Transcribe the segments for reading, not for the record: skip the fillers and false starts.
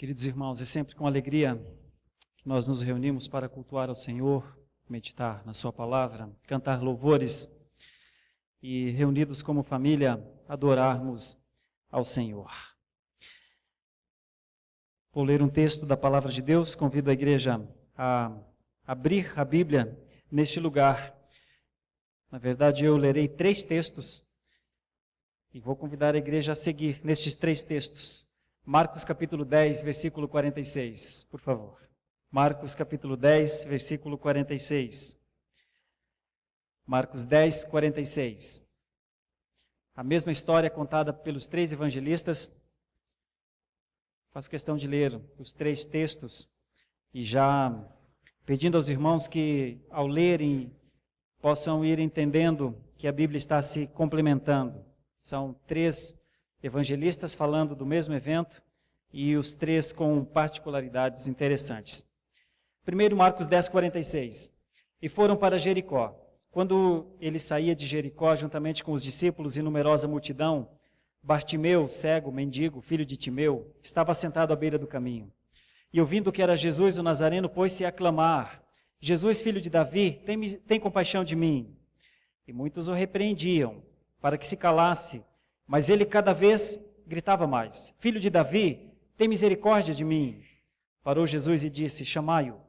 Queridos irmãos, é sempre com alegria que nós nos reunimos para cultuar ao Senhor, meditar na Sua palavra, cantar louvores e, reunidos como família, adorarmos ao Senhor. Vou ler um texto da palavra de Deus, convido a igreja a abrir a Bíblia neste lugar. Na verdade, eu lerei 3 textos e vou convidar a igreja a seguir nestes 3 textos. Marcos capítulo 10, versículo 46, por favor. Marcos capítulo 10, versículo 46. Marcos 10, 46. A mesma história contada pelos 3 evangelistas. Faço questão de ler os 3 textos e já pedindo aos irmãos que, ao lerem, possam ir entendendo que a Bíblia está se complementando. São 3 evangelistas falando do mesmo evento e os 3 com particularidades interessantes. Primeiro, Marcos 10, 46. E foram para Jericó. Quando ele saía de Jericó, juntamente com os discípulos e numerosa multidão, Bartimeu, cego, mendigo, filho de Timeu, estava sentado à beira do caminho. E ouvindo que era Jesus o Nazareno, pôs-se a clamar: Jesus, filho de Davi, tem compaixão de mim. E muitos o repreendiam, para que se calasse, mas ele cada vez gritava mais: Filho de Davi, tem misericórdia de mim. Parou Jesus e disse: chamai-o.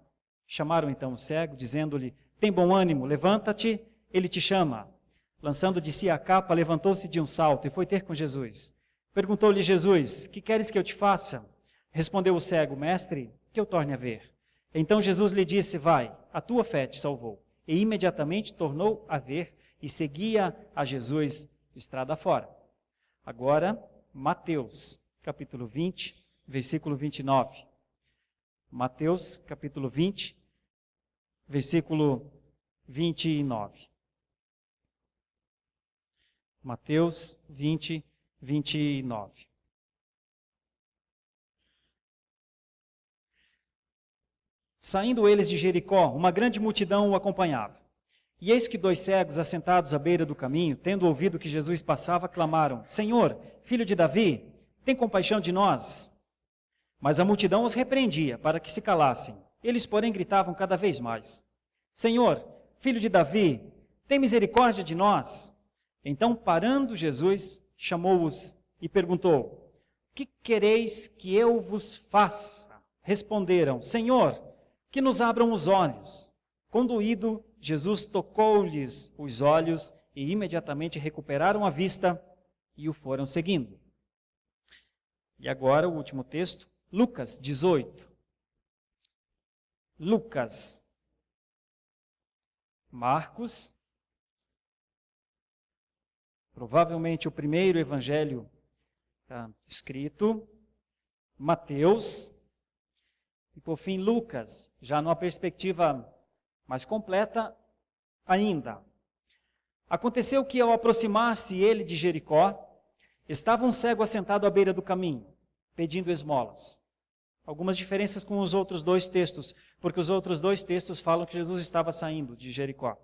Chamaram então o cego, dizendo-lhe: tem bom ânimo, levanta-te, ele te chama. Lançando de si a capa, levantou-se de um salto e foi ter com Jesus. Perguntou-lhe Jesus: que queres que eu te faça? Respondeu o cego: mestre, que eu torne a ver. Então Jesus lhe disse: vai, a tua fé te salvou. E imediatamente tornou a ver e seguia a Jesus estrada fora. Agora, Mateus, capítulo 20, versículo 29. Mateus, capítulo 20, versículo 29. Mateus 20, 29. Saindo eles de Jericó, uma grande multidão o acompanhava. E eis que 2 cegos, assentados à beira do caminho, tendo ouvido que Jesus passava, clamaram: Senhor, filho de Davi, tem compaixão de nós. Mas a multidão os repreendia, para que se calassem. Eles, porém, gritavam cada vez mais: Senhor, filho de Davi, tem misericórdia de nós. Então, parando Jesus, chamou-os e perguntou: que quereis que eu vos faça? Responderam: Senhor, que nos abram os olhos. Conduído, Jesus tocou-lhes os olhos e imediatamente recuperaram a vista e o foram seguindo. E agora o último texto, Lucas 18. Lucas, Marcos, provavelmente o primeiro evangelho escrito, Mateus, e por fim Lucas, já numa perspectiva mais completa ainda. Aconteceu que ao aproximar-se ele de Jericó, estava um cego assentado à beira do caminho, pedindo esmolas. Algumas diferenças com os outros 2 textos, porque os outros 2 textos falam que Jesus estava saindo de Jericó.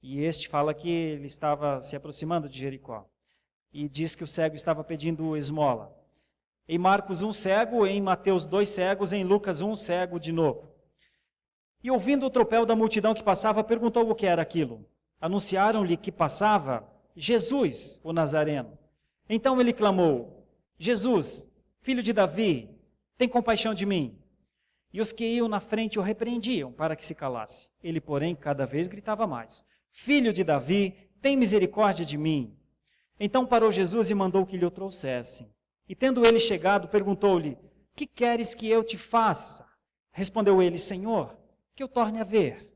E este fala que ele estava se aproximando de Jericó. E diz que o cego estava pedindo esmola. Em Marcos 1 cego, em Mateus 2 cegos, em Lucas 1 cego de novo. E ouvindo o tropel da multidão que passava, perguntou o que era aquilo. Anunciaram-lhe que passava Jesus, o Nazareno. Então ele clamou: Jesus, filho de Davi, tem compaixão de mim. E os que iam na frente o repreendiam para que se calasse. Ele, porém, cada vez gritava mais: Filho de Davi, tem misericórdia de mim. Então parou Jesus e mandou que lhe o trouxessem. E tendo ele chegado, perguntou-lhe: que queres que eu te faça? Respondeu ele: Senhor, que eu torne a ver.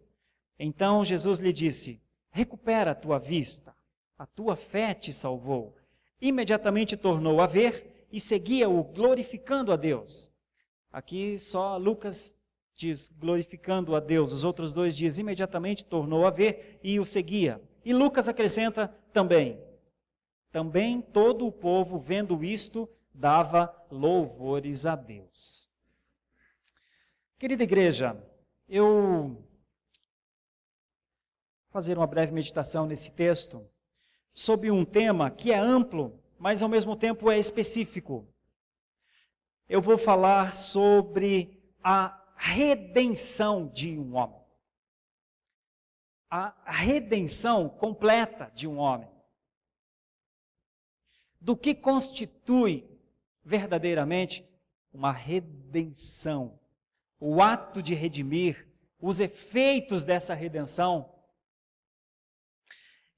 Então Jesus lhe disse: recupera a tua vista, a tua fé te salvou. Imediatamente tornou a ver e seguia-o, glorificando a Deus. Aqui só Lucas diz glorificando a Deus, os outros 2 dizem imediatamente tornou a ver e o seguia. E Lucas acrescenta também todo o povo, vendo isto, dava louvores a Deus. Querida igreja, eu vou fazer uma breve meditação nesse texto sobre um tema que é amplo, mas ao mesmo tempo é específico. eu vou falar sobre a redenção de um homem. A redenção completa de um homem. Do que constitui verdadeiramente uma redenção. O ato de redimir, os efeitos dessa redenção.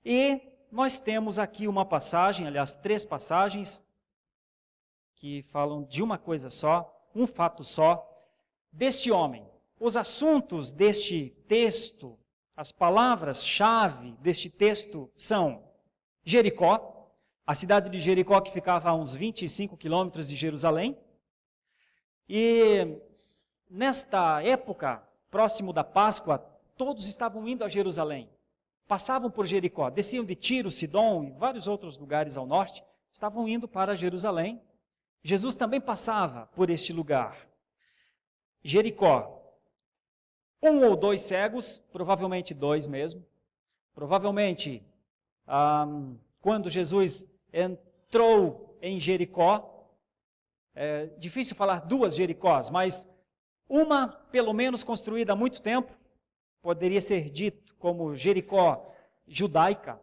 E nós temos aqui uma passagem, aliás, 3 passagens, que falam de uma coisa só, um fato só, deste homem. Os assuntos deste texto, as palavras-chave deste texto são Jericó, a cidade de Jericó que ficava a uns 25 quilômetros de Jerusalém. E nesta época, próximo da Páscoa, todos estavam indo a Jerusalém. Passavam por Jericó, desciam de Tiro, Sidom e vários outros lugares ao norte, estavam indo para Jerusalém. Jesus também passava por este lugar. Jericó, 1 ou 2 cegos, provavelmente 2 mesmo. Provavelmente, quando Jesus entrou em Jericó, é difícil falar 2 Jericós, mas uma, pelo menos, construída há muito tempo, poderia ser dito como Jericó judaica,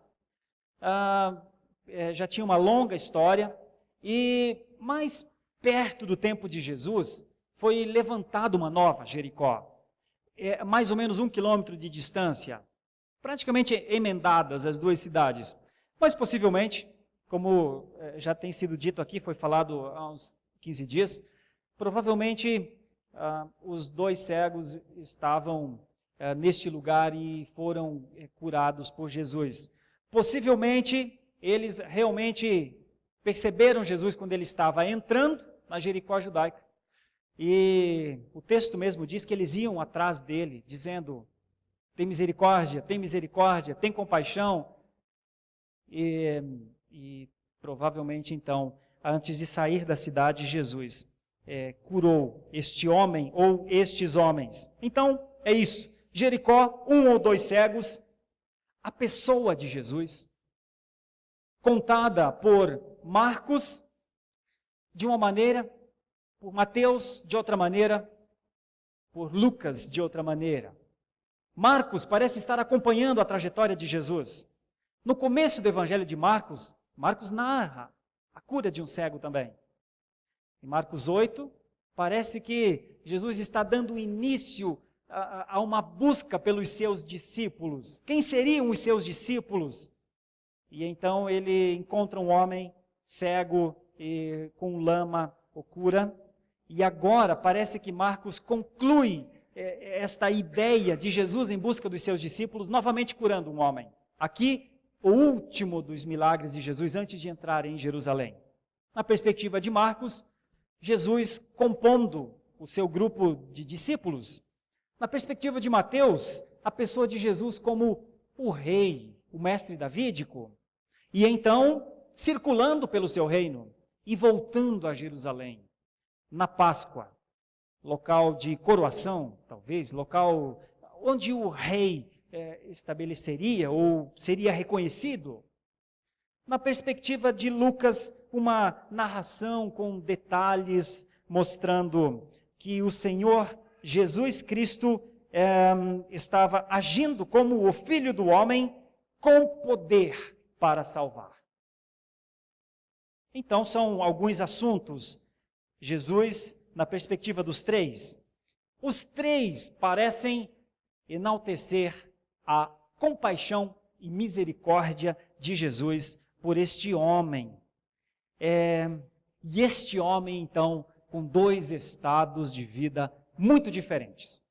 já tinha uma longa história, e mais perto do tempo de Jesus, foi levantada uma nova Jericó, mais ou menos 1 quilômetro de distância, praticamente emendadas as 2 cidades, mas possivelmente, como já tem sido dito aqui, foi falado há uns 15 dias, provavelmente os 2 cegos estavam neste lugar e foram curados por Jesus. Possivelmente, eles realmente perceberam Jesus quando ele estava entrando na Jericó judaica. E o texto mesmo diz que eles iam atrás dele, dizendo, tem misericórdia, tem compaixão. E provavelmente, então, antes de sair da cidade, Jesus curou este homem ou estes homens. Então, é isso. Jericó, 1 ou 2 cegos, a pessoa de Jesus, contada por Marcos de uma maneira, por Mateus de outra maneira, por Lucas de outra maneira. Marcos parece estar acompanhando a trajetória de Jesus. No começo do evangelho de Marcos, Marcos narra a cura de um cego também. Em Marcos 8, parece que Jesus está dando início a uma busca pelos seus discípulos. Quem seriam os seus discípulos? E então ele encontra um homem cego e com lama, o cura. E agora parece que Marcos conclui esta ideia de Jesus em busca dos seus discípulos, novamente curando um homem. Aqui, o último dos milagres de Jesus antes de entrar em Jerusalém. Na perspectiva de Marcos, Jesus compondo o seu grupo de discípulos. Na perspectiva de Mateus, a pessoa de Jesus como o rei, o mestre davídico, e então circulando pelo seu reino e voltando a Jerusalém, na Páscoa, local de coroação, talvez, local onde o rei estabeleceria ou seria reconhecido. Na perspectiva de Lucas, uma narração com detalhes mostrando que o Senhor Jesus Cristo estava agindo como o Filho do Homem com poder para salvar. Então, são alguns assuntos. Jesus, na perspectiva dos 3. Os 3 parecem enaltecer a compaixão e misericórdia de Jesus por este homem. E este homem, então, com 2 estados de vida muito diferentes.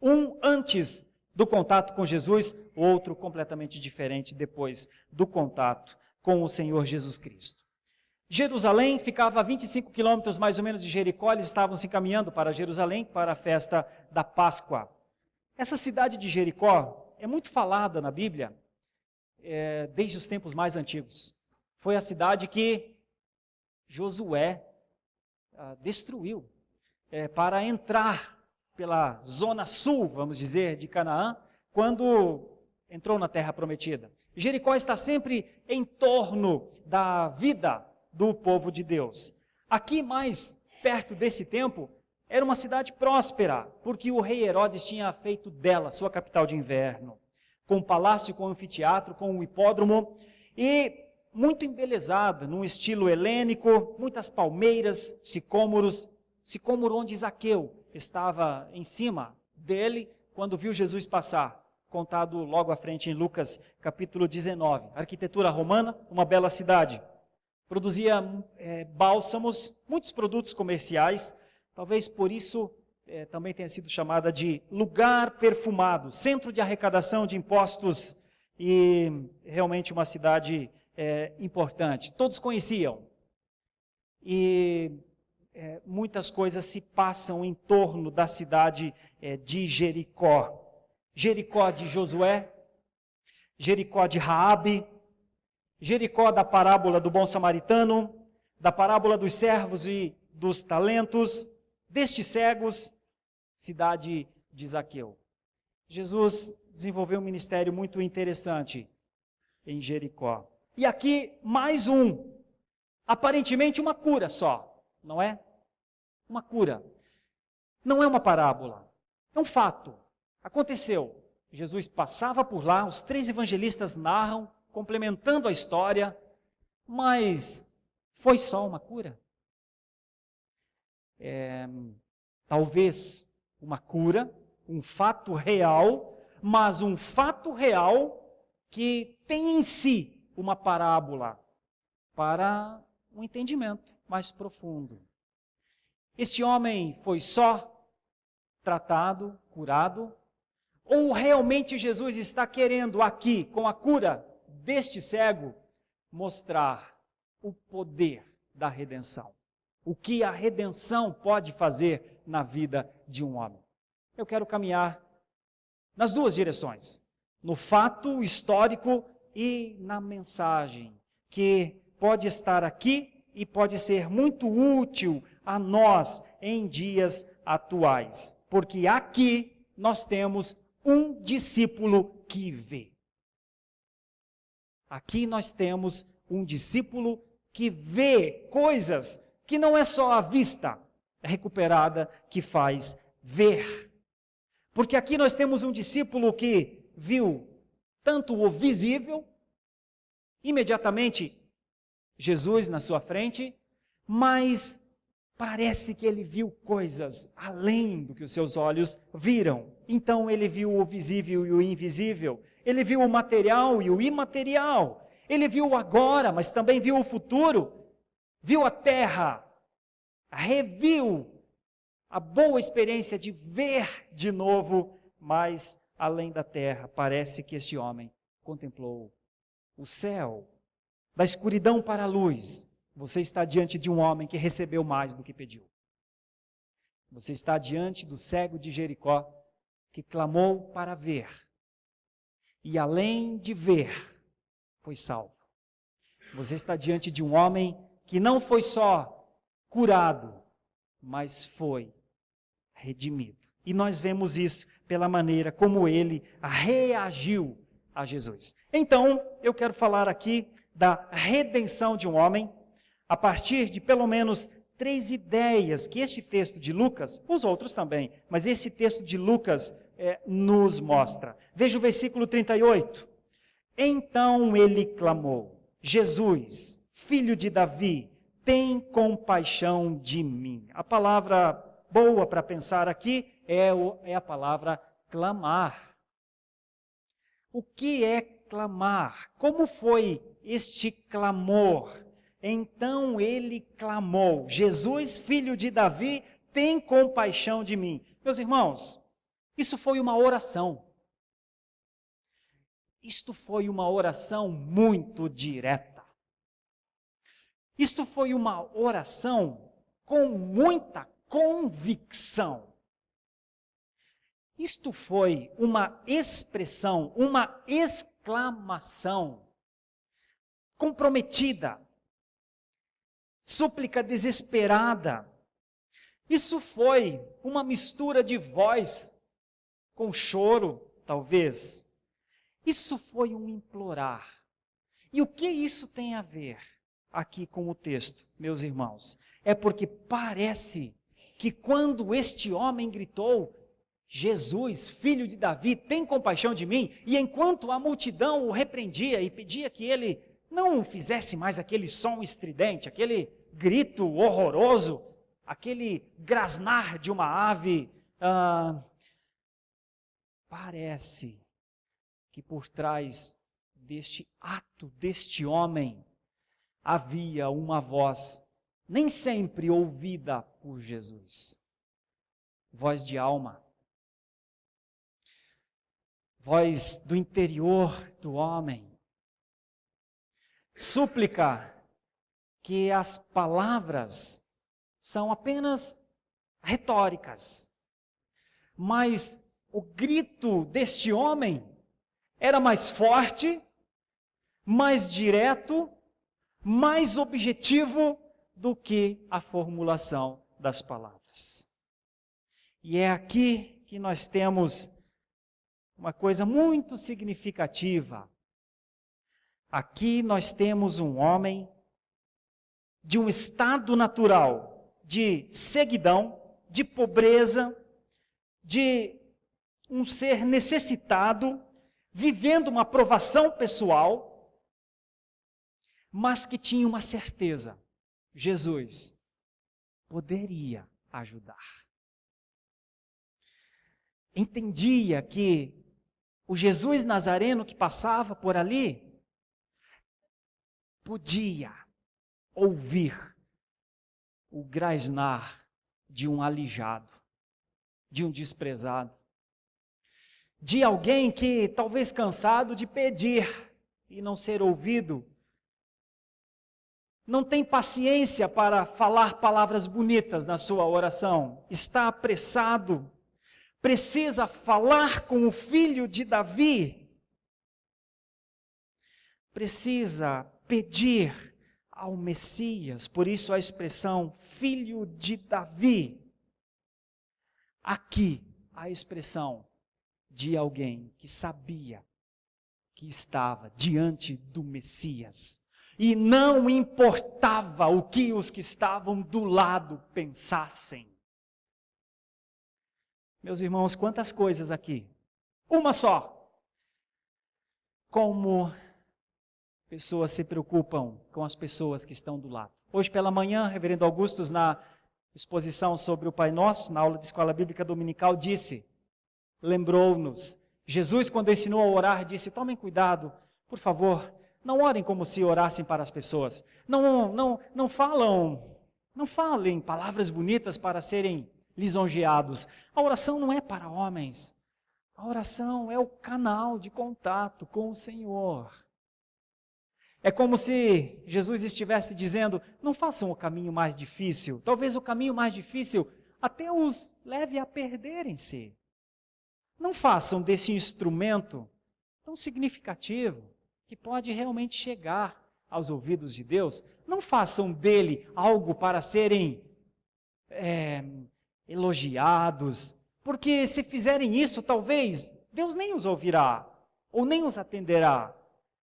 Um antes do contato com Jesus, o outro completamente diferente depois do contato com o Senhor Jesus Cristo. Jerusalém ficava a 25 quilômetros mais ou menos de Jericó, eles estavam se encaminhando para Jerusalém para a festa da Páscoa. Essa cidade de Jericó é muito falada na Bíblia desde os tempos mais antigos. Foi a cidade que Josué destruiu para entrar pela zona sul, vamos dizer, de Canaã, quando entrou na terra prometida. Jericó está sempre em torno da vida do povo de Deus. Aqui mais perto desse tempo, era uma cidade próspera, porque o rei Herodes tinha feito dela sua capital de inverno, com um palácio, com um anfiteatro, com um hipódromo, e muito embelezada, num estilo helênico, muitas palmeiras, sicômoro onde Zaqueu estava em cima dele, quando viu Jesus passar, contado logo à frente em Lucas capítulo 19. Arquitetura romana, uma bela cidade. Produzia bálsamos, muitos produtos comerciais, talvez por isso também tenha sido chamada de lugar perfumado, centro de arrecadação de impostos e realmente uma cidade importante. Todos conheciam e muitas coisas se passam em torno da cidade de Jericó. Jericó de Josué, Jericó de Raabe, Jericó da parábola do bom samaritano, da parábola dos servos e dos talentos, destes cegos, cidade de Zaqueu. Jesus desenvolveu um ministério muito interessante em Jericó. E aqui mais aparentemente uma cura só, não é? Uma cura. Não é uma parábola, é um fato. Aconteceu. Jesus passava por lá, os 3 evangelistas narram, complementando a história, mas foi só uma cura? Talvez uma cura, um fato real, mas um fato real que tem em si uma parábola para um entendimento mais profundo. Este homem foi só tratado, curado, ou realmente Jesus está querendo aqui, com a cura deste cego, mostrar o poder da redenção? O que a redenção pode fazer na vida de um homem? Eu quero caminhar nas 2 direções, no fato histórico e na mensagem, que pode estar aqui e pode ser muito útil a nós em dias atuais, porque aqui nós temos um discípulo que vê. Aqui nós temos um discípulo que vê coisas que não é só a vista recuperada que faz ver. Porque aqui nós temos um discípulo que viu tanto o visível, imediatamente Jesus na sua frente, mas parece que ele viu coisas além do que os seus olhos viram. Então ele viu o visível e o invisível, ele viu o material e o imaterial, ele viu o agora, mas também viu o futuro, viu a terra, reviu a boa experiência de ver de novo, mas além da terra, parece que esse homem contemplou o céu, da escuridão para a luz. Você está diante de um homem que recebeu mais do que pediu. Você está diante do cego de Jericó, que clamou para ver. E além de ver, foi salvo. Você está diante de um homem que não foi só curado, mas foi redimido. E nós vemos isso pela maneira como ele reagiu a Jesus. Então, eu quero falar aqui da redenção de um homem, a partir de pelo menos 3 ideias que este texto de Lucas, os outros também, mas esse texto de Lucas nos mostra. Veja o versículo 38. Então ele clamou: Jesus, filho de Davi, tem compaixão de mim. A palavra boa para pensar aqui é a palavra clamar. O que é clamar? Como foi este clamor? Então ele clamou: Jesus, filho de Davi, tem compaixão de mim. Meus irmãos, isso foi uma oração. Isto foi uma oração muito direta. Isto foi uma oração com muita convicção. Isto foi uma expressão, uma exclamação comprometida, súplica desesperada. Isso foi uma mistura de voz com choro, talvez. Isso foi um implorar. E o que isso tem a ver? aqui com o texto, meus irmãos, é porque parece que quando este homem gritou, Jesus, filho de Davi, tem compaixão de mim, e enquanto a multidão o repreendia e pedia que ele não fizesse mais aquele som estridente, aquele grito horroroso, aquele grasnar de uma ave, parece que por trás deste ato, deste homem, havia uma voz, nem sempre ouvida por Jesus. Voz de alma. Voz do interior do homem. Súplica que as palavras são apenas retóricas, mas o grito deste homem era mais forte, mais direto, mais objetivo do que a formulação das palavras. E é aqui que nós temos uma coisa muito significativa. Aqui nós temos um homem de um estado natural de ceguidão, de pobreza, de um ser necessitado, vivendo uma provação pessoal, mas que tinha uma certeza: Jesus poderia ajudar. Entendia que o Jesus Nazareno que passava por ali podia ouvir o grasnar de um alijado, de um desprezado, de alguém que talvez cansado de pedir e não ser ouvido, não tem paciência para falar palavras bonitas na sua oração, está apressado, precisa falar com o filho de Davi, precisa pedir ao Messias, por isso a expressão filho de Davi. Aqui a expressão de alguém que sabia que estava diante do Messias e não importava o que os que estavam do lado pensassem. Meus irmãos, quantas coisas aqui, uma só, como pessoas se preocupam com as pessoas que estão do lado. Hoje pela manhã, reverendo Augustus, na exposição sobre o Pai Nosso, na aula de Escola Bíblica Dominical, lembrou-nos, Jesus quando ensinou a orar, disse: tomem cuidado, por favor, não orem como se orassem para as pessoas, não falem palavras bonitas para serem lisonjeados. A oração não é para homens, a oração é o canal de contato com o Senhor. É como se Jesus estivesse dizendo: não façam o caminho mais difícil. Talvez o caminho mais difícil até os leve a perderem-se. Não façam desse instrumento tão significativo, que pode realmente chegar aos ouvidos de Deus, não façam dele algo para serem elogiados, porque se fizerem isso, talvez Deus nem os ouvirá, ou nem os atenderá.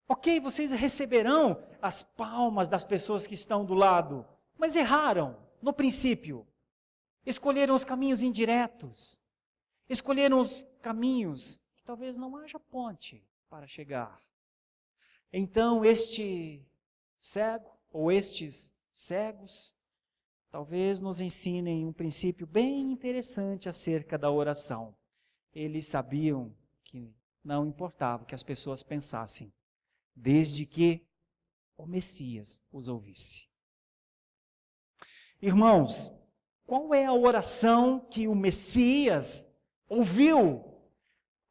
Ok, vocês receberão as palmas das pessoas que estão do lado, mas erraram no princípio. Escolheram os caminhos indiretos. Escolheram os caminhos que talvez não haja ponte para chegar. Então este cego, ou estes cegos, talvez nos ensinem um princípio bem interessante acerca da oração. Eles sabiam que não importava o que as pessoas pensassem, desde que o Messias os ouvisse. Irmãos, qual é a oração que o Messias ouviu?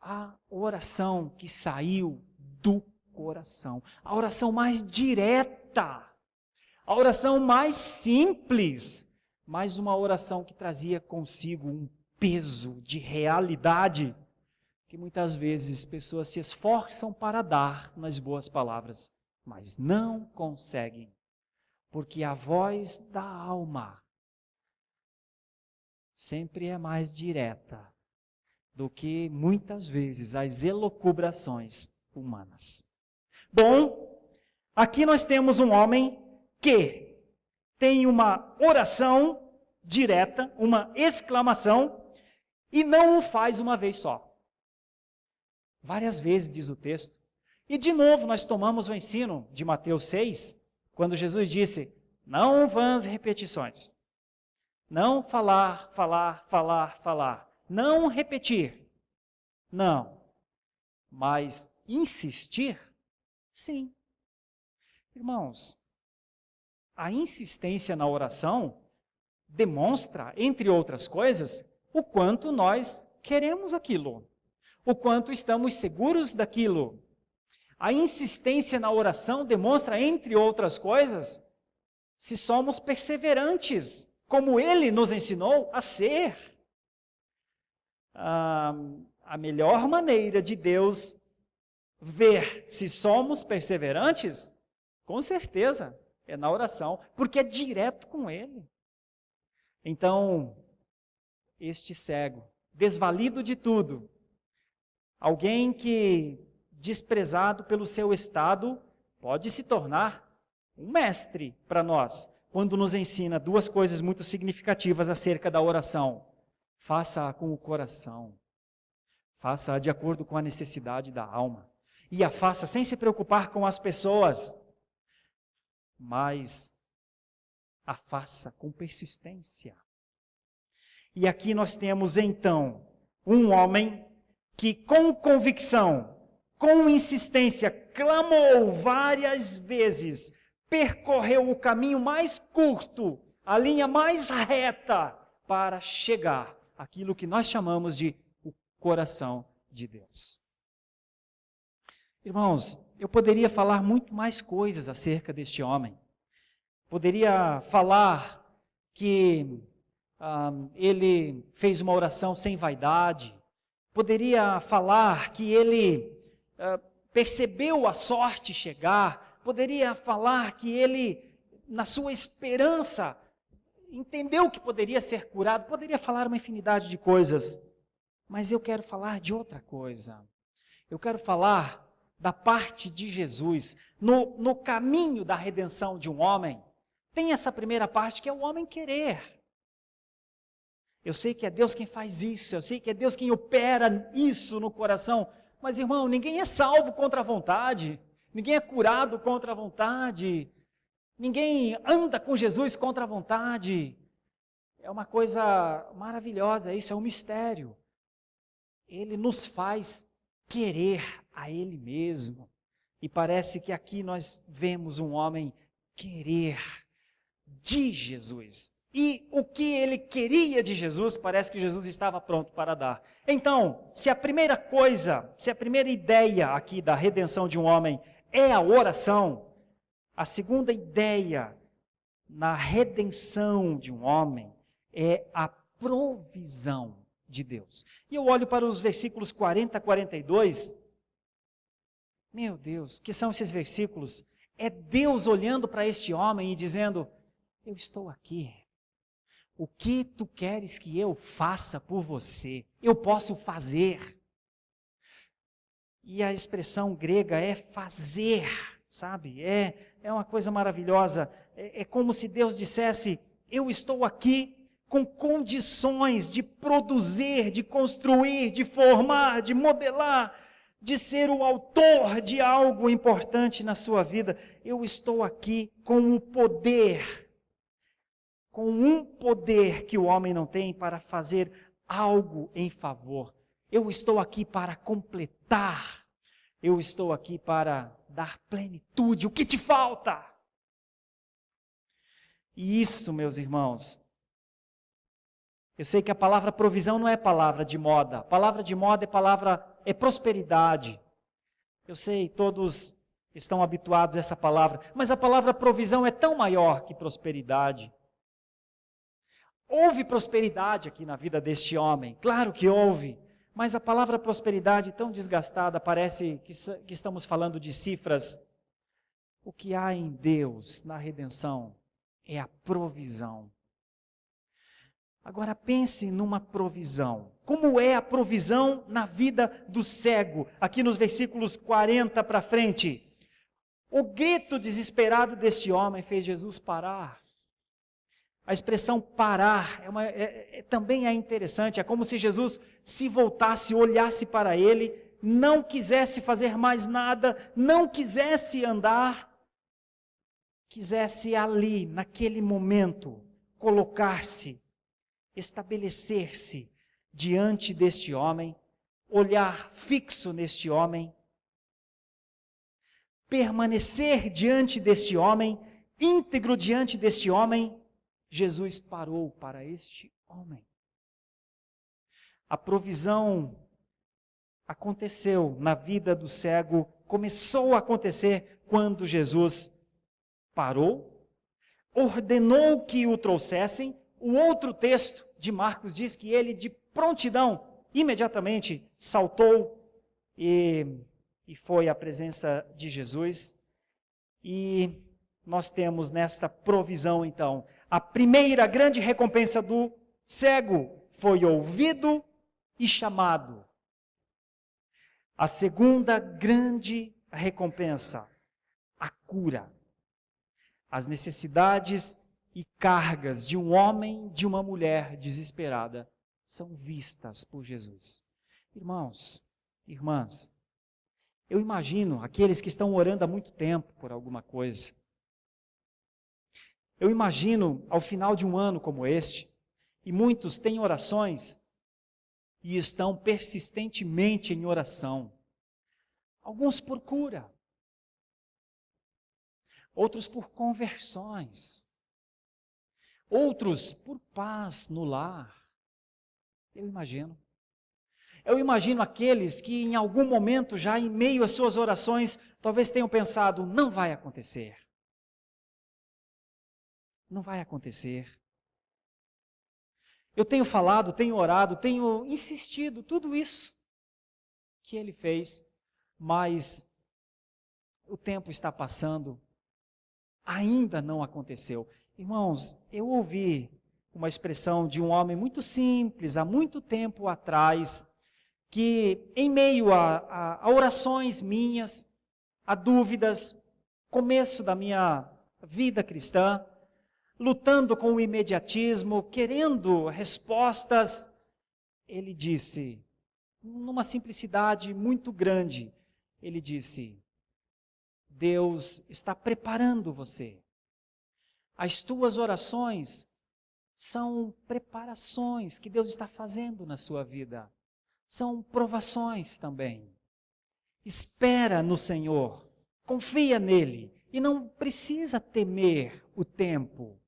A oração que saiu do coração, a oração mais direta, a oração mais simples, mas uma oração que trazia consigo um peso de realidade que muitas vezes pessoas se esforçam para dar nas boas palavras, mas não conseguem, porque a voz da alma sempre é mais direta do que muitas vezes as elucubrações humanas. Bom, aqui nós temos um homem que tem uma oração direta, uma exclamação, e não o faz uma vez só. Várias vezes diz o texto. E de novo nós tomamos o ensino de Mateus 6, quando Jesus disse, não vãs repetições. Não falar, falar, falar, falar. Não repetir. Não. Mas insistir, sim. Irmãos, a insistência na oração demonstra, entre outras coisas, o quanto nós queremos aquilo. O quanto estamos seguros daquilo. A insistência na oração demonstra, entre outras coisas, se somos perseverantes, como Ele nos ensinou a ser. A melhor maneira de Deus ver se somos perseverantes, com certeza, é na oração, porque é direto com Ele. Então, este cego, desvalido de tudo, alguém que, desprezado pelo seu estado, pode se tornar um mestre para nós, quando nos ensina duas coisas muito significativas acerca da oração. Faça-a com o coração, faça-a de acordo com a necessidade da alma, e a faça sem se preocupar com as pessoas, mas a faça com persistência. E aqui nós temos então um homem que com convicção, com insistência, clamou várias vezes, percorreu o caminho mais curto, a linha mais reta, para chegar àquilo que nós chamamos de o coração de Deus. Irmãos, eu poderia falar muito mais coisas acerca deste homem. Poderia falar que ele fez uma oração sem vaidade. Poderia falar que ele percebeu a sorte chegar. Poderia falar que ele, na sua esperança, entendeu que poderia ser curado. Poderia falar uma infinidade de coisas. Mas eu quero falar de outra coisa. Eu quero falar da parte de Jesus, no caminho da redenção de um homem. Tem essa primeira parte que é o homem querer. Eu sei que é Deus quem faz isso, eu sei que é Deus quem opera isso no coração, mas irmão, ninguém é salvo contra a vontade, ninguém é curado contra a vontade, ninguém anda com Jesus contra a vontade. É uma coisa maravilhosa, isso é um mistério. Ele nos faz querer a Ele mesmo. E parece que aqui nós vemos um homem querer de Jesus. E o que ele queria de Jesus, parece que Jesus estava pronto para dar. Então, se a primeira coisa, se a primeira ideia aqui da redenção de um homem é a oração, a segunda ideia na redenção de um homem é a provisão de Deus. E eu olho para os versículos 40 a 42, meu Deus, que são esses versículos? É Deus olhando para este homem e dizendo, eu estou aqui. O que tu queres que eu faça por você? Eu posso fazer. E a expressão grega é fazer, sabe? É uma coisa maravilhosa. É como se Deus dissesse, eu estou aqui com condições de produzir, de construir, de formar, de modelar, de ser o autor de algo importante na sua vida. Eu estou aqui com o poder, com um poder que o homem não tem para fazer algo em favor. Eu estou aqui para completar. Eu estou aqui para dar plenitude. O que te falta? E isso, meus irmãos, eu sei que a palavra provisão não é palavra de moda. A palavra de moda é prosperidade. Eu sei, todos estão habituados a essa palavra, mas a palavra provisão é tão maior que prosperidade. Houve prosperidade aqui na vida deste homem, claro que houve, mas a palavra prosperidade tão desgastada, parece que estamos falando de cifras. O que há em Deus, na redenção, é a provisão. Agora pense numa provisão. Como é a provisão na vida do cego? Aqui nos versículos 40 para frente. O grito desesperado deste homem fez Jesus parar. A expressão parar também é interessante, é como se Jesus se voltasse, olhasse para ele, não quisesse fazer mais nada, não quisesse andar, quisesse ali, naquele momento, colocar-se, estabelecer-se diante deste homem, olhar fixo neste homem, permanecer diante deste homem, íntegro diante deste homem. Jesus parou para este homem. A provisão aconteceu na vida do cego, começou a acontecer quando Jesus parou, ordenou que o trouxessem. O outro texto de Marcos diz que ele, de prontidão, imediatamente saltou e foi à presença de Jesus. E nós temos nesta provisão, então, a primeira grande recompensa do cego foi ouvido e chamado. A segunda grande recompensa, a cura. As necessidades e cargas de um homem, de uma mulher desesperada, são vistas por Jesus. Irmãos, irmãs, eu imagino aqueles que estão orando há muito tempo por alguma coisa. Eu imagino ao final de um ano como este, e muitos têm orações e estão persistentemente em oração. Alguns por cura, outros por conversões, outros por paz no lar. Eu imagino aqueles que em algum momento, já em meio às suas orações, talvez tenham pensado, não vai acontecer. Não vai acontecer. Eu tenho falado, tenho orado, tenho insistido, tudo isso que ele fez, mas o tempo está passando, ainda não aconteceu. Irmãos, eu ouvi uma expressão de um homem muito simples, há muito tempo atrás, que em meio a orações minhas, a dúvidas, começo da minha vida cristã, lutando com o imediatismo, querendo respostas, ele disse, numa simplicidade muito grande, ele disse, Deus está preparando você. As tuas orações são preparações que Deus está fazendo na sua vida. São provações também. Espera no Senhor, confia nele e não precisa temer o tempo.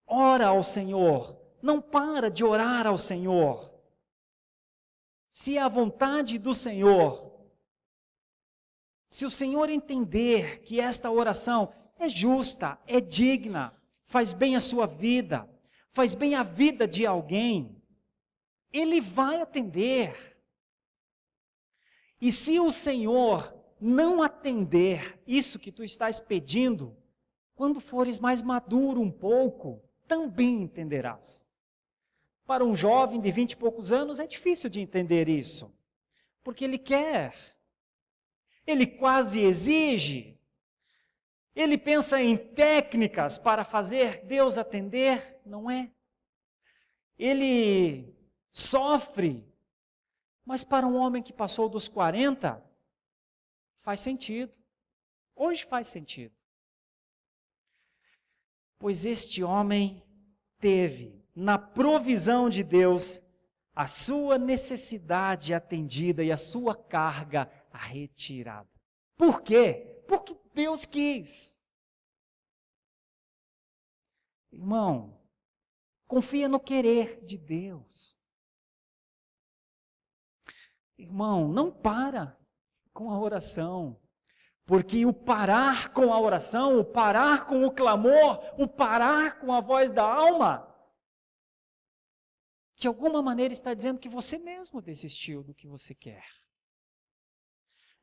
Ora ao Senhor, não para de orar ao Senhor. Se é a vontade do Senhor, se o Senhor entender que esta oração é justa, é digna, faz bem a sua vida, faz bem a vida de alguém, Ele vai atender. E se o Senhor não atender isso que tu estás pedindo, quando fores mais maduro um pouco, também entenderás. Para um jovem de 20 e poucos anos é difícil de entender isso, porque ele quer, ele quase exige, ele pensa em técnicas para fazer Deus atender, não é? Ele sofre, mas para um homem que passou dos 40, faz sentido. Hoje faz sentido. Pois este homem teve, na provisão de Deus, a sua necessidade atendida e a sua carga retirada. Por quê? Porque Deus quis. Irmão, confia no querer de Deus. Irmão, não para com a oração. Porque o parar com a oração, o parar com o clamor, o parar com a voz da alma, de alguma maneira está dizendo que você mesmo desistiu do que você quer.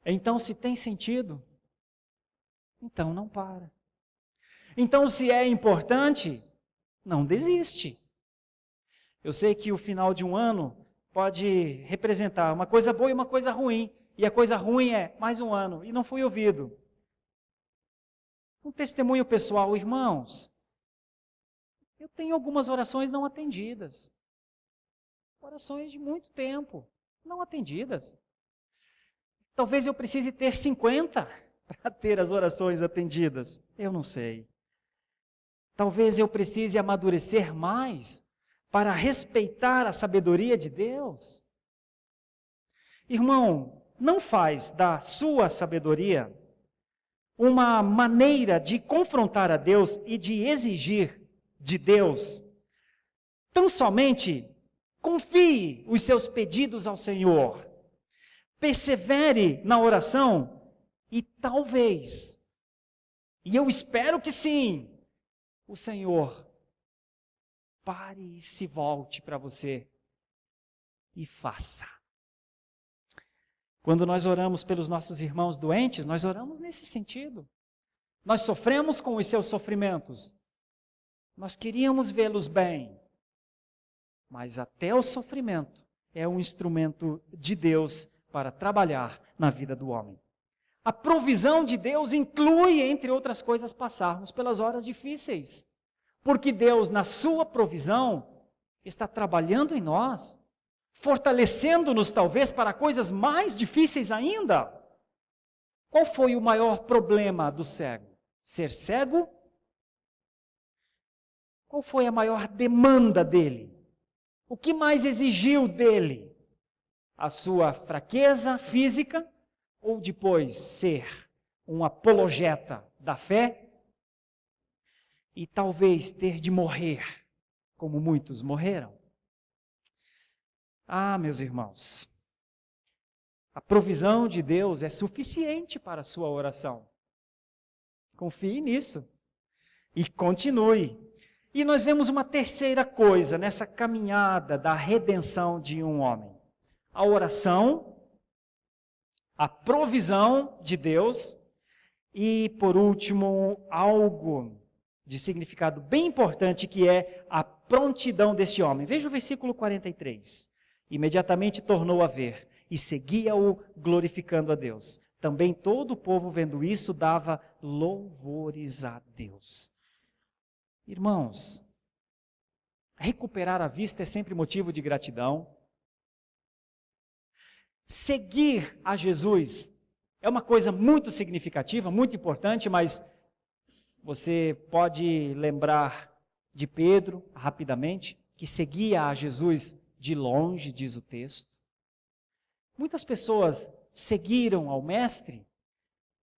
Então, se tem sentido, então não para. Então, se é importante, não desiste. Eu sei que o final de um ano pode representar uma coisa boa e uma coisa ruim. E a coisa ruim é mais um ano, e não fui ouvido. Um testemunho pessoal, irmãos. Eu tenho algumas orações não atendidas. Orações de muito tempo, não atendidas. Talvez eu precise ter 50 para ter as orações atendidas. Eu não sei. Talvez eu precise amadurecer mais para respeitar a sabedoria de Deus. Irmão, não faz da sua sabedoria uma maneira de confrontar a Deus e de exigir de Deus. Tão somente confie os seus pedidos ao Senhor. Persevere na oração e talvez, e eu espero que sim, o Senhor pare e se volte para você e faça. Quando nós oramos pelos nossos irmãos doentes, nós oramos nesse sentido. Nós sofremos com os seus sofrimentos. Nós queríamos vê-los bem. Mas até o sofrimento é um instrumento de Deus para trabalhar na vida do homem. A provisão de Deus inclui, entre outras coisas, passarmos pelas horas difíceis. Porque Deus, na sua provisão, está trabalhando em nós, fortalecendo-nos talvez para coisas mais difíceis ainda. Qual foi o maior problema do cego? Ser cego? Qual foi a maior demanda dele? O que mais exigiu dele? A sua fraqueza física ou depois ser um apologeta da fé? E talvez ter de morrer, como muitos morreram? Ah, meus irmãos, a provisão de Deus é suficiente para a sua oração. Confie nisso e continue. E nós vemos uma terceira coisa nessa caminhada da redenção de um homem. A oração, a provisão de Deus e, por último, algo de significado bem importante que é a prontidão deste homem. Veja o versículo 43. Imediatamente tornou a ver e seguia-o glorificando a Deus. Também todo o povo vendo isso dava louvores a Deus. Irmãos, recuperar a vista é sempre motivo de gratidão. Seguir a Jesus é uma coisa muito significativa, muito importante, mas você pode lembrar de Pedro, rapidamente, que seguia a Jesus de longe, diz o texto. Muitas pessoas seguiram ao Mestre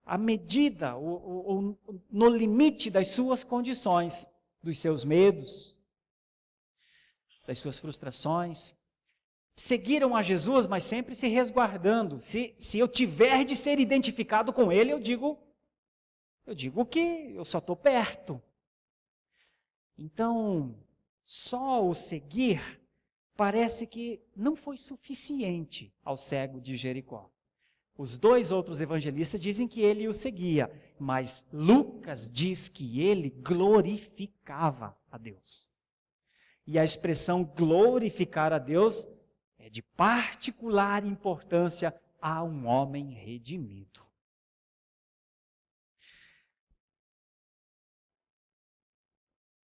à medida, no limite das suas condições, dos seus medos, das suas frustrações. Seguiram a Jesus, mas sempre se resguardando. Se eu tiver de ser identificado com Ele, eu digo que eu só estou perto. Então, só o seguir parece que não foi suficiente ao cego de Jericó. Os dois outros evangelistas dizem que ele o seguia, mas Lucas diz que ele glorificava a Deus. E a expressão glorificar a Deus é de particular importância a um homem redimido.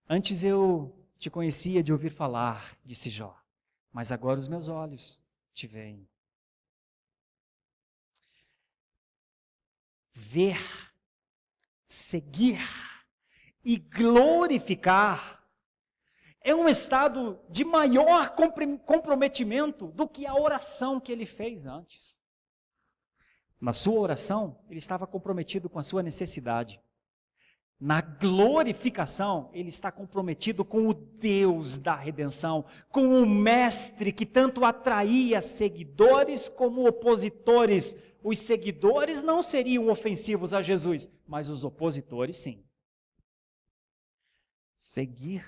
Antes eu te conhecia de ouvir falar, disse Jó, mas agora os meus olhos te veem. Ver, seguir e glorificar é um estado de maior comprometimento do que a oração que ele fez antes. Na sua oração, ele estava comprometido com a sua necessidade. Na glorificação, ele está comprometido com o Deus da redenção, com o Mestre que tanto atraía seguidores como opositores. Os seguidores não seriam ofensivos a Jesus, mas os opositores sim. Seguir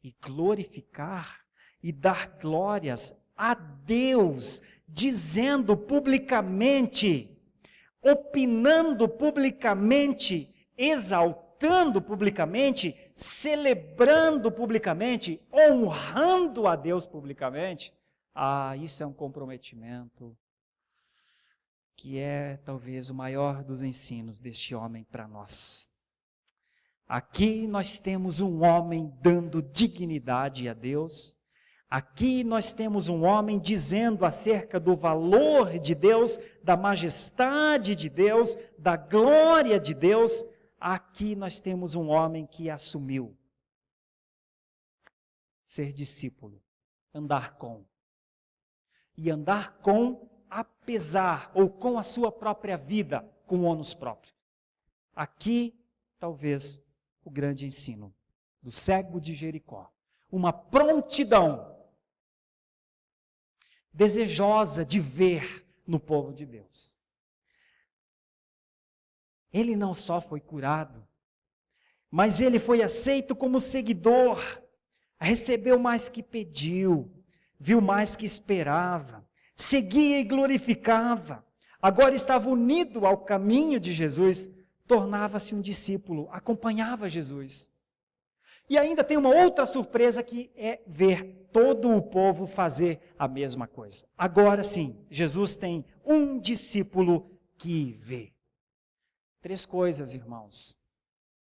e glorificar e dar glórias a Deus, dizendo publicamente, opinando publicamente, exaltando publicamente, celebrando publicamente, honrando a Deus publicamente. Ah, isso é um comprometimento que é talvez o maior dos ensinos deste homem para nós. Aqui nós temos um homem dando dignidade a Deus. Aqui nós temos um homem dizendo acerca do valor de Deus, da majestade de Deus, da glória de Deus. Aqui nós temos um homem que assumiu ser discípulo, andar com. E andar com, apesar, ou com a sua própria vida, com ônus próprio. Aqui, talvez, o grande ensino do cego de Jericó. Uma prontidão desejosa de ver no povo de Deus. Ele não só foi curado, mas ele foi aceito como seguidor, recebeu mais que pediu, viu mais que esperava, seguia e glorificava, agora estava unido ao caminho de Jesus, tornava-se um discípulo, acompanhava Jesus. E ainda tem uma outra surpresa que é ver todo o povo fazer a mesma coisa. Agora sim, Jesus tem um discípulo que vê. 3 coisas, irmãos,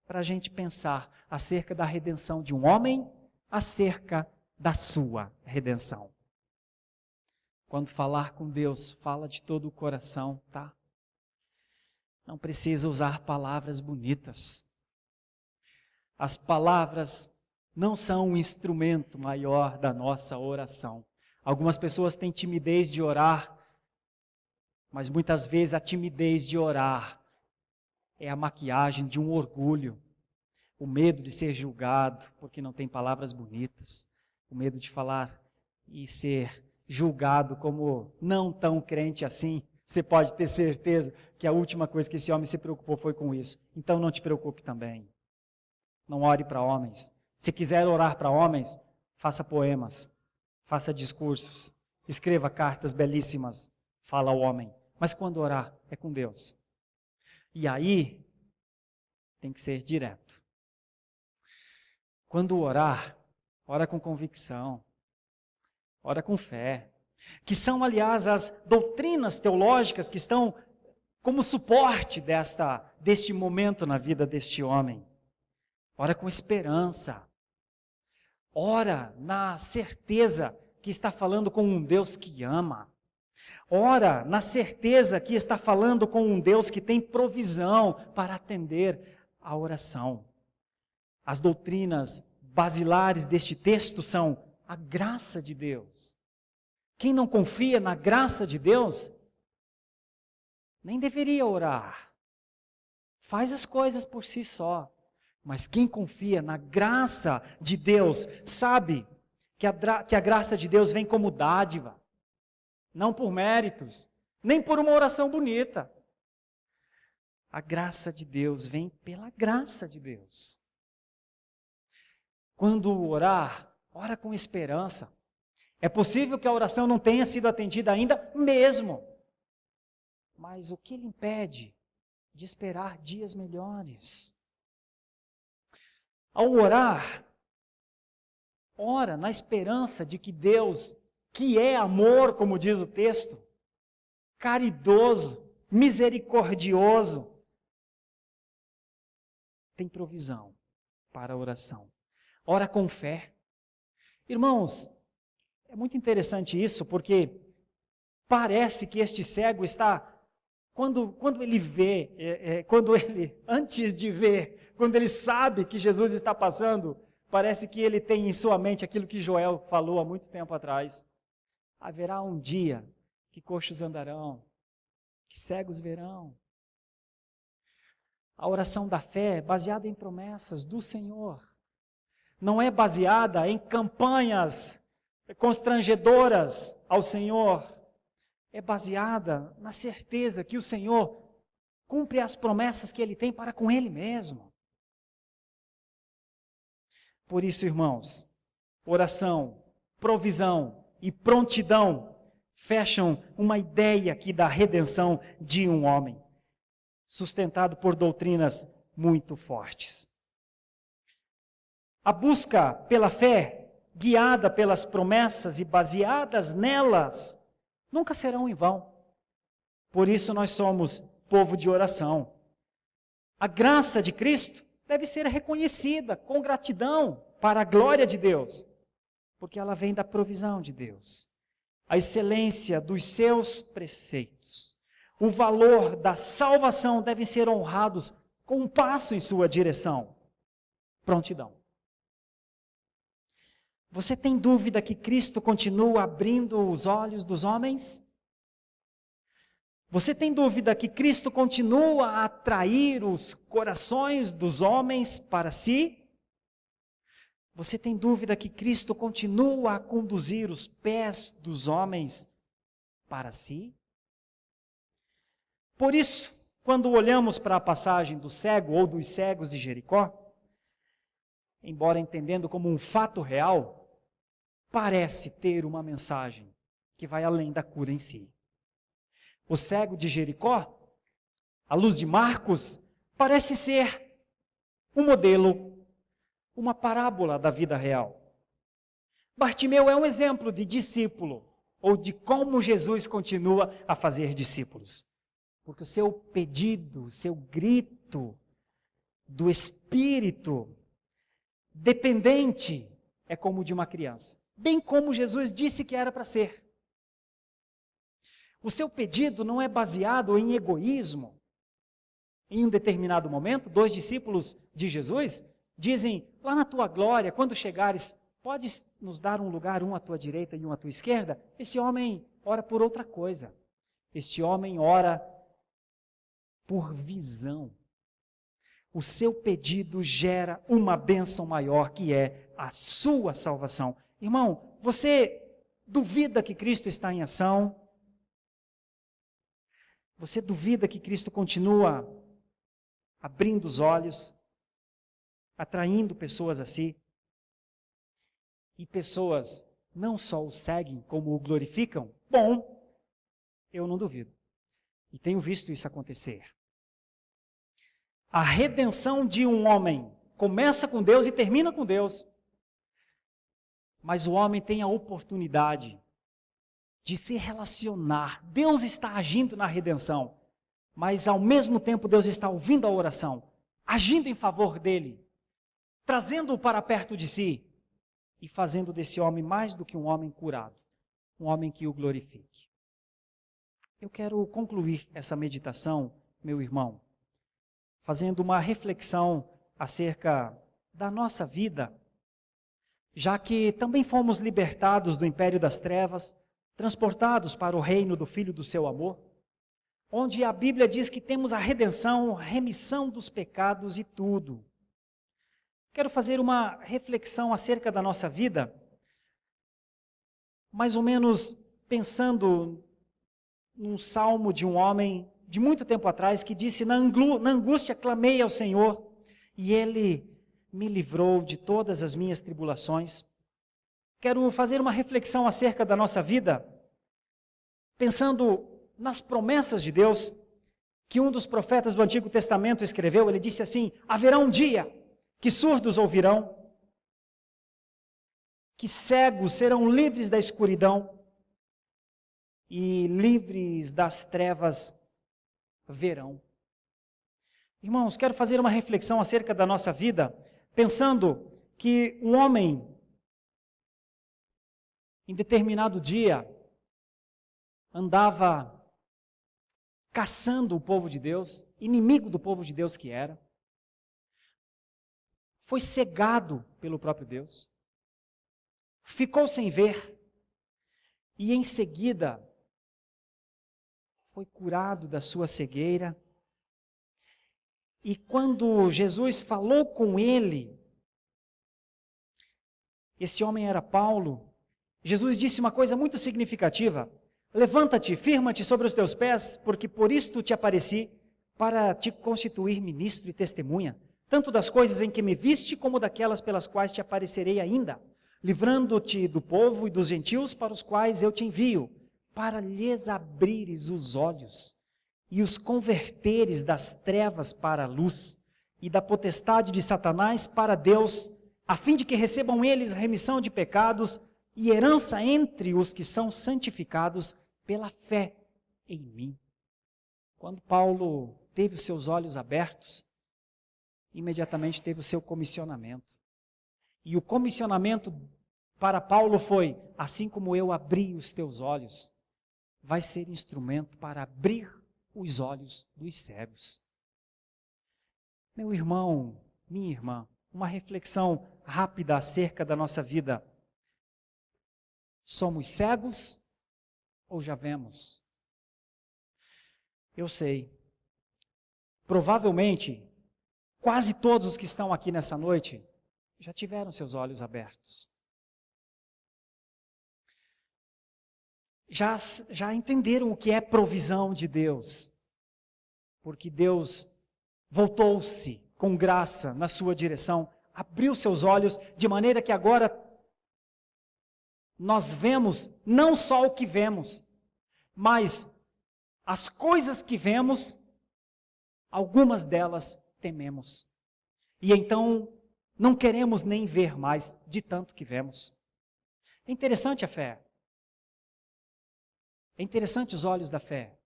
para a gente pensar acerca da redenção de um homem, acerca da sua redenção. Quando falar com Deus, fala de todo o coração, tá? Não precisa usar palavras bonitas. As palavras não são um instrumento maior da nossa oração. Algumas pessoas têm timidez de orar, mas muitas vezes a timidez de orar é a maquiagem de um orgulho, o medo de ser julgado porque não tem palavras bonitas, o medo de falar e ser julgado como não tão crente assim. Você pode ter certeza que a última coisa que esse homem se preocupou foi com isso. Então não te preocupe também. Não ore para homens. Se quiser orar para homens, faça poemas, faça discursos, escreva cartas belíssimas, fala ao homem. Mas quando orar, é com Deus. E aí, tem que ser direto. Quando orar, ora com convicção, ora com fé, que são, aliás, as doutrinas teológicas que estão como suporte deste momento na vida deste homem. Ora com esperança, ora na certeza que está falando com um Deus que ama, ora na certeza que está falando com um Deus que tem provisão para atender a oração. As doutrinas basilares deste texto são a graça de Deus. Quem não confia na graça de Deus, nem deveria orar. Faz as coisas por si só. Mas quem confia na graça de Deus, sabe que a graça de Deus vem como dádiva. Não por méritos, nem por uma oração bonita. A graça de Deus vem pela graça de Deus. Quando orar, ora com esperança. É possível que a oração não tenha sido atendida ainda mesmo. Mas o que lhe impede de esperar dias melhores? Ao orar, ora na esperança de que Deus, que é amor, como diz o texto, caridoso, misericordioso, tem provisão para a oração. Ora com fé. Irmãos, é muito interessante isso, porque parece que este cego está, quando ele vê, antes de ver, quando ele sabe que Jesus está passando, parece que ele tem em sua mente aquilo que Joel falou há muito tempo atrás. Haverá um dia que coxos andarão, que cegos verão. A oração da fé é baseada em promessas do Senhor. Não é baseada em campanhas constrangedoras ao Senhor. É baseada na certeza que o Senhor cumpre as promessas que Ele tem para com Ele mesmo. Por isso, irmãos, oração, provisão e prontidão fecham uma ideia aqui da redenção de um homem, sustentado por doutrinas muito fortes. A busca pela fé, guiada pelas promessas e baseadas nelas, nunca serão em vão. Por isso nós somos povo de oração. A graça de Cristo deve ser reconhecida com gratidão para a glória de Deus, porque ela vem da provisão de Deus. A excelência dos seus preceitos, o valor da salvação devem ser honrados com um passo em sua direção. Prontidão. Você tem dúvida que Cristo continua abrindo os olhos dos homens? Você tem dúvida que Cristo continua a atrair os corações dos homens para si? Você tem dúvida que Cristo continua a conduzir os pés dos homens para si? Por isso, quando olhamos para a passagem do cego ou dos cegos de Jericó, embora entendendo como um fato real, parece ter uma mensagem que vai além da cura em si. O cego de Jericó, à luz de Marcos, parece ser um modelo, uma parábola da vida real. Bartimeu é um exemplo de discípulo, ou de como Jesus continua a fazer discípulos. Porque o seu pedido, o seu grito do Espírito dependente é como o de uma criança, bem como Jesus disse que era para ser. O seu pedido não é baseado em egoísmo. Em um determinado momento, 2 discípulos de Jesus dizem, lá na tua glória, quando chegares, podes nos dar um lugar, um à tua direita e um à tua esquerda? Esse homem ora por outra coisa. Este homem ora por visão. O seu pedido gera uma bênção maior, que é a sua salvação. Irmão, você duvida que Cristo está em ação? Você duvida que Cristo continua abrindo os olhos, atraindo pessoas a si? E pessoas não só o seguem, como o glorificam? Bom, eu não duvido. E tenho visto isso acontecer. A redenção de um homem começa com Deus e termina com Deus. Mas o homem tem a oportunidade de se relacionar. Deus está agindo na redenção, mas ao mesmo tempo Deus está ouvindo a oração, agindo em favor dele, trazendo-o para perto de si e fazendo desse homem mais do que um homem curado, um homem que o glorifique. Eu quero concluir essa meditação, meu irmão, fazendo uma reflexão acerca da nossa vida, já que também fomos libertados do império das trevas, transportados para o reino do Filho do seu amor, onde a Bíblia diz que temos a redenção, remissão dos pecados e tudo. Quero fazer uma reflexão acerca da nossa vida, mais ou menos pensando num salmo de um homem de muito tempo atrás que disse, na angústia clamei ao Senhor e Ele me livrou de todas as minhas tribulações. Quero fazer uma reflexão acerca da nossa vida, pensando nas promessas de Deus, que um dos profetas do Antigo Testamento escreveu. Ele disse assim, haverá um dia que surdos ouvirão, que cegos serão livres da escuridão e livres das trevas verão. Irmãos, quero fazer uma reflexão acerca da nossa vida, pensando que um homem, em determinado dia, andava caçando o povo de Deus, inimigo do povo de Deus que era, foi cegado pelo próprio Deus, ficou sem ver, e em seguida foi curado da sua cegueira. E quando Jesus falou com ele, esse homem era Paulo, Jesus disse uma coisa muito significativa, levanta-te, firma-te sobre os teus pés, porque por isto te apareci, para te constituir ministro e testemunha, tanto das coisas em que me viste, como daquelas pelas quais te aparecerei ainda, livrando-te do povo e dos gentios para os quais eu te envio, para lhes abrires os olhos e os converteres das trevas para a luz e da potestade de Satanás para Deus, a fim de que recebam eles remissão de pecados e herança entre os que são santificados pela fé em mim. Quando Paulo teve os seus olhos abertos imediatamente teve o seu comissionamento. E o comissionamento para Paulo foi: assim como eu abri os teus olhos, vai ser instrumento para abrir os olhos dos cegos. Meu irmão, minha irmã, uma reflexão rápida acerca da nossa vida. Somos cegos ou já vemos? Eu sei, provavelmente, quase todos os que estão aqui nessa noite já tiveram seus olhos abertos. Já entenderam o que é provisão de Deus, porque Deus voltou-se com graça na sua direção, abriu seus olhos de maneira que agora nós vemos não só o que vemos, mas as coisas que vemos, algumas delas tememos. E então não queremos nem ver mais de tanto que vemos. É interessante a fé. É interessante os olhos da fé.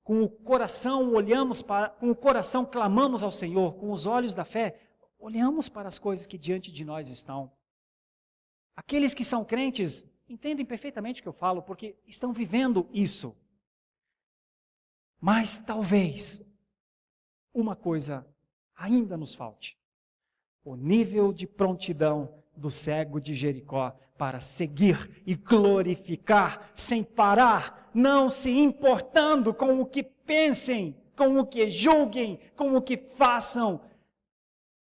Com o coração com o coração clamamos ao Senhor, com os olhos da fé, olhamos para as coisas que diante de nós estão. Aqueles que são crentes entendem perfeitamente o que eu falo, porque estão vivendo isso. Mas talvez uma coisa ainda nos falte: o nível de prontidão do cego de Jericó para seguir e glorificar sem parar, não se importando com o que pensem, com o que julguem, com o que façam,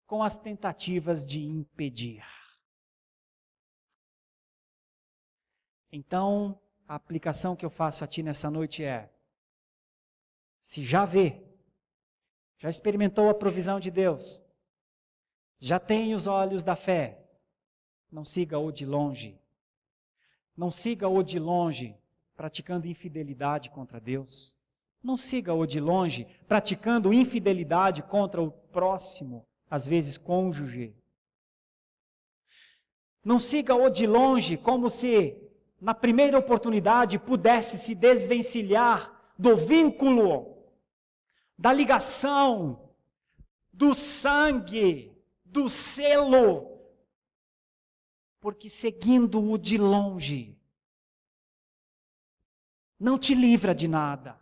com as tentativas de impedir. Então, a aplicação que eu faço a ti nessa noite é: se já vê, já experimentou a provisão de Deus, já tem os olhos da fé, não siga-o de longe. Não siga-o de longe praticando infidelidade contra Deus. Não siga-o de longe praticando infidelidade contra o próximo, às vezes cônjuge. Não siga-o de longe como se, na primeira oportunidade, pudesse se desvencilhar do vínculo, da ligação, do sangue, do selo, porque seguindo-o de longe não te livra de nada.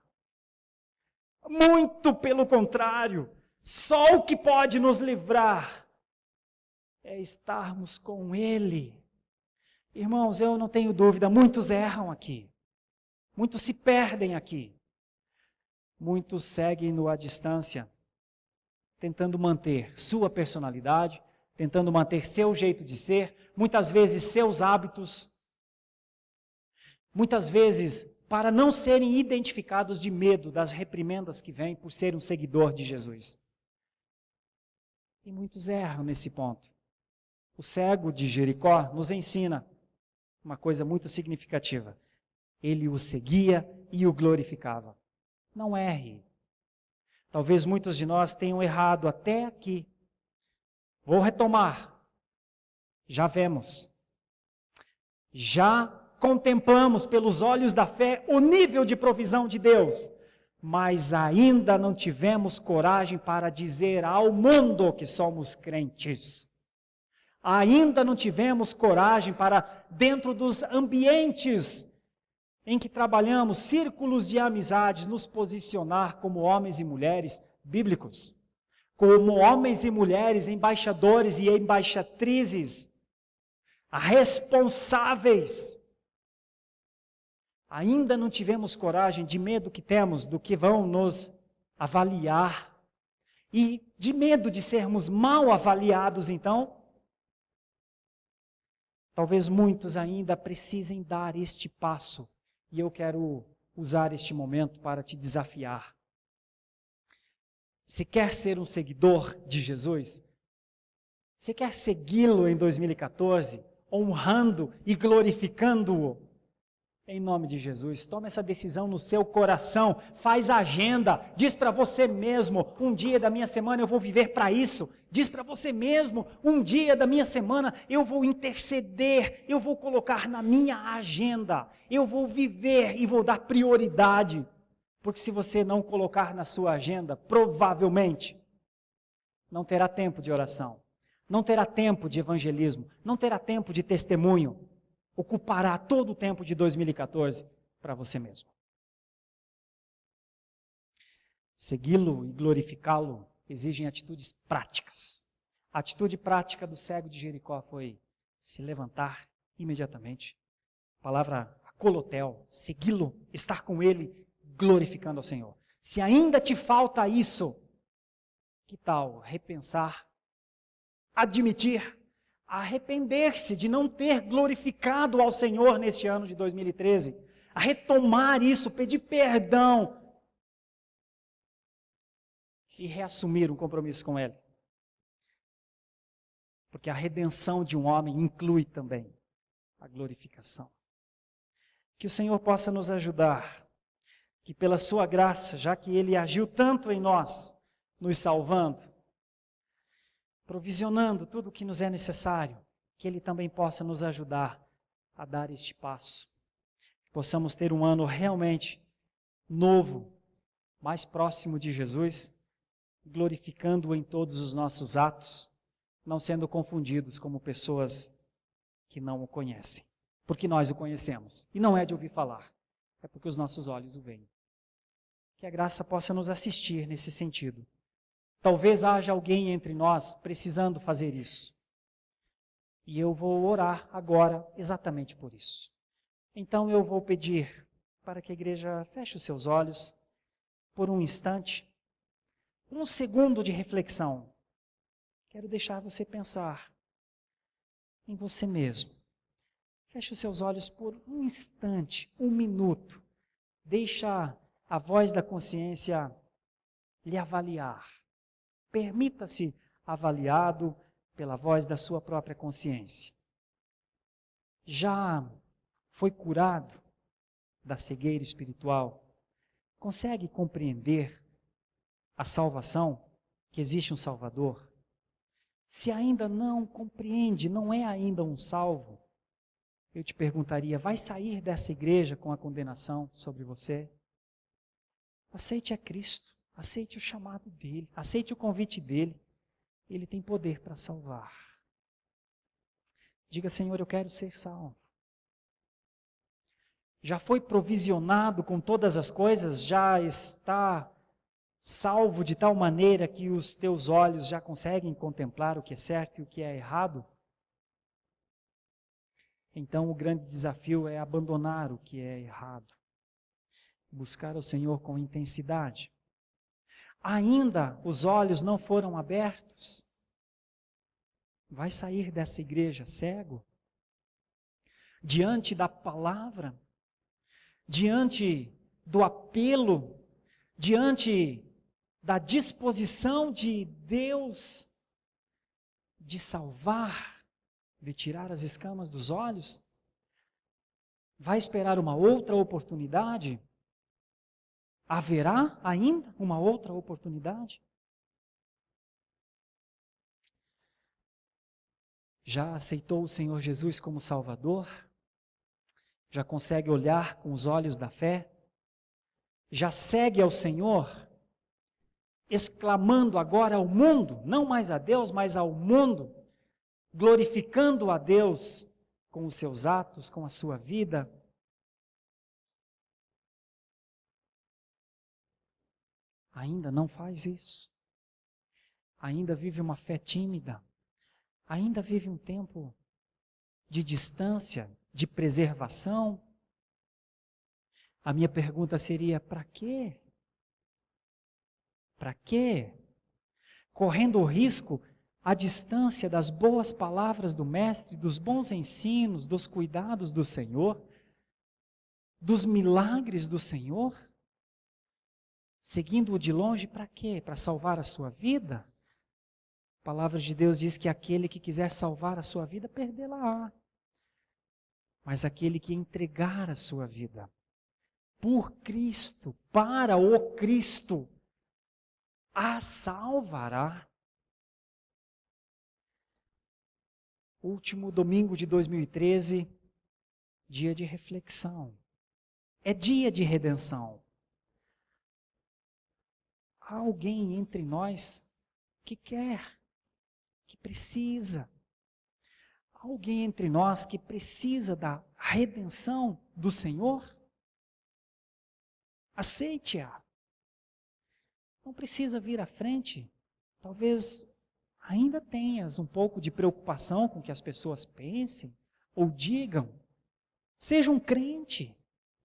Muito pelo contrário, só o que pode nos livrar é estarmos com Ele. Irmãos, eu não tenho dúvida, muitos erram aqui, muitos se perdem aqui, muitos seguem-no à distância, tentando manter sua personalidade, tentando manter seu jeito de ser, muitas vezes seus hábitos, muitas vezes para não serem identificados de medo das reprimendas que vêm por ser um seguidor de Jesus. E muitos erram nesse ponto. O cego de Jericó nos ensina uma coisa muito significativa. Ele o seguia e o glorificava. Não erre. Talvez muitos de nós tenham errado até aqui. Vou retomar. Já vemos. Já contemplamos pelos olhos da fé o nível de provisão de Deus, mas ainda não tivemos coragem para dizer ao mundo que somos crentes. Ainda não tivemos coragem para, dentro dos ambientes em que trabalhamos, círculos de amizades, nos posicionar como homens e mulheres bíblicos, como homens e mulheres embaixadores e embaixatrizes, responsáveis. Ainda não tivemos coragem, de medo que temos do que vão nos avaliar, e de medo de sermos mal avaliados, então, talvez muitos ainda precisem dar este passo, e eu quero usar este momento para te desafiar. Se quer ser um seguidor de Jesus, se quer segui-lo em 2014, honrando e glorificando-o, em nome de Jesus, toma essa decisão no seu coração, faz agenda, diz para você mesmo: um dia da minha semana eu vou viver para isso. Diz para você mesmo: um dia da minha semana eu vou interceder, eu vou colocar na minha agenda, eu vou viver e vou dar prioridade. Porque se você não colocar na sua agenda, provavelmente não terá tempo de oração, não terá tempo de evangelismo, não terá tempo de testemunho. Ocupará todo o tempo de 2014 para você mesmo. Segui-lo e glorificá-lo exigem atitudes práticas. A atitude prática do cego de Jericó foi se levantar imediatamente. A palavra akolotel, segui-lo, estar com ele, glorificando ao Senhor. Se ainda te falta isso, que tal repensar, admitir, arrepender-se de não ter glorificado ao Senhor neste ano de 2013, a retomar isso, pedir perdão e reassumir um compromisso com Ele. Porque a redenção de um homem inclui também a glorificação. Que o Senhor possa nos ajudar, que pela sua graça, já que Ele agiu tanto em nós, nos salvando, provisionando tudo o que nos é necessário, que Ele também possa nos ajudar a dar este passo. Que possamos ter um ano realmente novo, mais próximo de Jesus, glorificando-o em todos os nossos atos, não sendo confundidos como pessoas que não o conhecem. Porque nós o conhecemos. E não é de ouvir falar, é porque os nossos olhos o veem. Que a graça possa nos assistir nesse sentido. Talvez haja alguém entre nós precisando fazer isso. E eu vou orar agora exatamente por isso. Então eu vou pedir para que a igreja feche os seus olhos por um instante, um segundo de reflexão. Quero deixar você pensar em você mesmo. Feche os seus olhos por um instante, um minuto. Deixa a voz da consciência lhe avaliar. Permita-se avaliado pela voz da sua própria consciência. Já foi curado da cegueira espiritual? Consegue compreender a salvação, que existe um Salvador? Se ainda não compreende, não é ainda um salvo, eu te perguntaria, vai sair dessa igreja com a condenação sobre você? Aceite a Cristo, aceite o chamado dele, aceite o convite dele. Ele tem poder para salvar. Diga, Senhor, eu quero ser salvo. Já foi provisionado com todas as coisas, já está salvo de tal maneira que os teus olhos já conseguem contemplar o que é certo e o que é errado? Então o grande desafio é abandonar o que é errado. Buscar o Senhor com intensidade. Ainda os olhos não foram abertos? Vai sair dessa igreja cego? Diante da palavra? Diante do apelo? Diante da disposição de Deus de salvar, de tirar as escamas dos olhos? Vai esperar uma outra oportunidade? Haverá ainda uma outra oportunidade? Já aceitou o Senhor Jesus como Salvador? Já consegue olhar com os olhos da fé? Já segue ao Senhor, exclamando agora ao mundo, não mais a Deus, mas ao mundo, glorificando a Deus com os seus atos, com a sua vida? Ainda não faz isso? Ainda vive uma fé tímida? Ainda vive um tempo de distância, de preservação? A minha pergunta seria, para quê? Para quê? Correndo o risco, a distância das boas palavras do Mestre, dos bons ensinos, dos cuidados do Senhor, dos milagres do Senhor? Seguindo-o de longe, para quê? Para salvar a sua vida? A palavra de Deus diz que aquele que quiser salvar a sua vida, perdê-la-á. Mas aquele que entregar a sua vida por Cristo, para o Cristo, a salvará. Último domingo de 2013, dia de reflexão. É dia de redenção. Há alguém entre nós que quer, que precisa. Alguém entre nós que precisa da redenção do Senhor? Aceite-a. Não precisa vir à frente. Talvez ainda tenhas um pouco de preocupação com o que as pessoas pensem ou digam. Seja um crente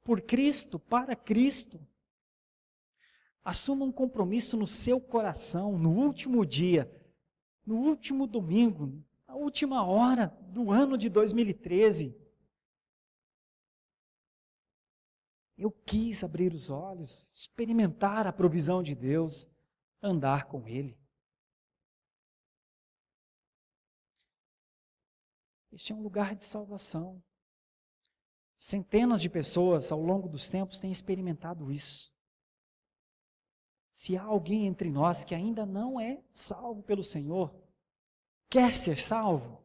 por Cristo, para Cristo. Assuma um compromisso no seu coração, no último dia, no último domingo, na última hora do ano de 2013. Eu quis abrir os olhos, experimentar a provisão de Deus, andar com Ele. Este é um lugar de salvação. Centenas de pessoas ao longo dos tempos têm experimentado isso. Se há alguém entre nós que ainda não é salvo pelo Senhor, quer ser salvo?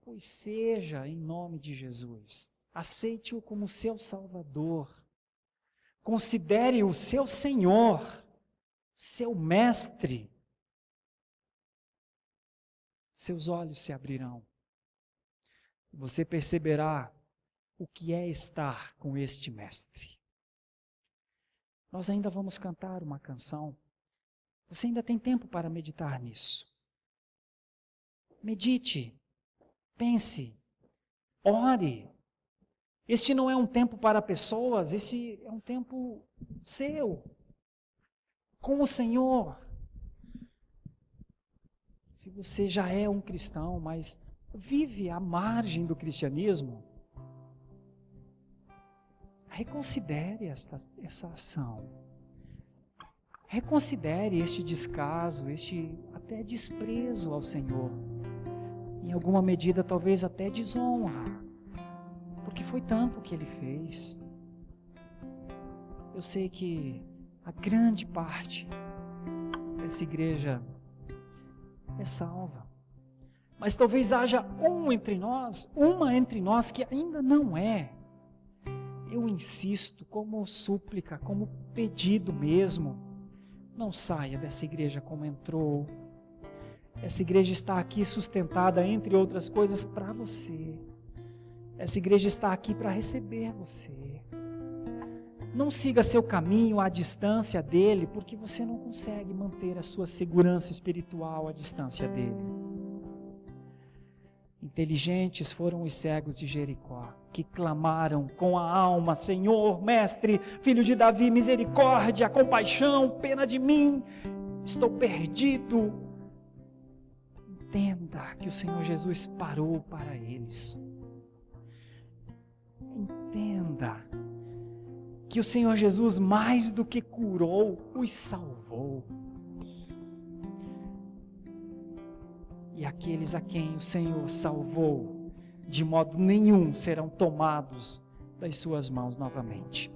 Pois seja em nome de Jesus. Aceite-o como seu Salvador. Considere-o seu Senhor, seu Mestre. Seus olhos se abrirão. Você perceberá o que é estar com este Mestre. Nós ainda vamos cantar uma canção. Você ainda tem tempo para meditar nisso. Medite, pense, ore. Este não é um tempo para pessoas, este é um tempo seu, com o Senhor. Se você já é um cristão, mas vive à margem do cristianismo, reconsidere essa ação. Reconsidere este descaso, este até desprezo ao Senhor. Em alguma medida, talvez até desonra. Porque foi tanto que Ele fez. Eu sei que a grande parte dessa igreja é salva. Mas talvez haja um entre nós, uma entre nós que ainda não é. Eu insisto, como súplica, como pedido mesmo, não saia dessa igreja como entrou. Essa igreja está aqui sustentada, entre outras coisas, para você. Essa igreja está aqui para receber você. Não siga seu caminho à distância dele, porque você não consegue manter a sua segurança espiritual à distância dele. Inteligentes foram os cegos de Jericó, que clamaram com a alma: Senhor, Mestre, Filho de Davi, misericórdia, compaixão, pena de mim, estou perdido. Entenda que o Senhor Jesus parou para eles. Entenda que o Senhor Jesus, mais do que curou, os salvou. E aqueles a quem o Senhor salvou, de modo nenhum serão tomados das suas mãos novamente.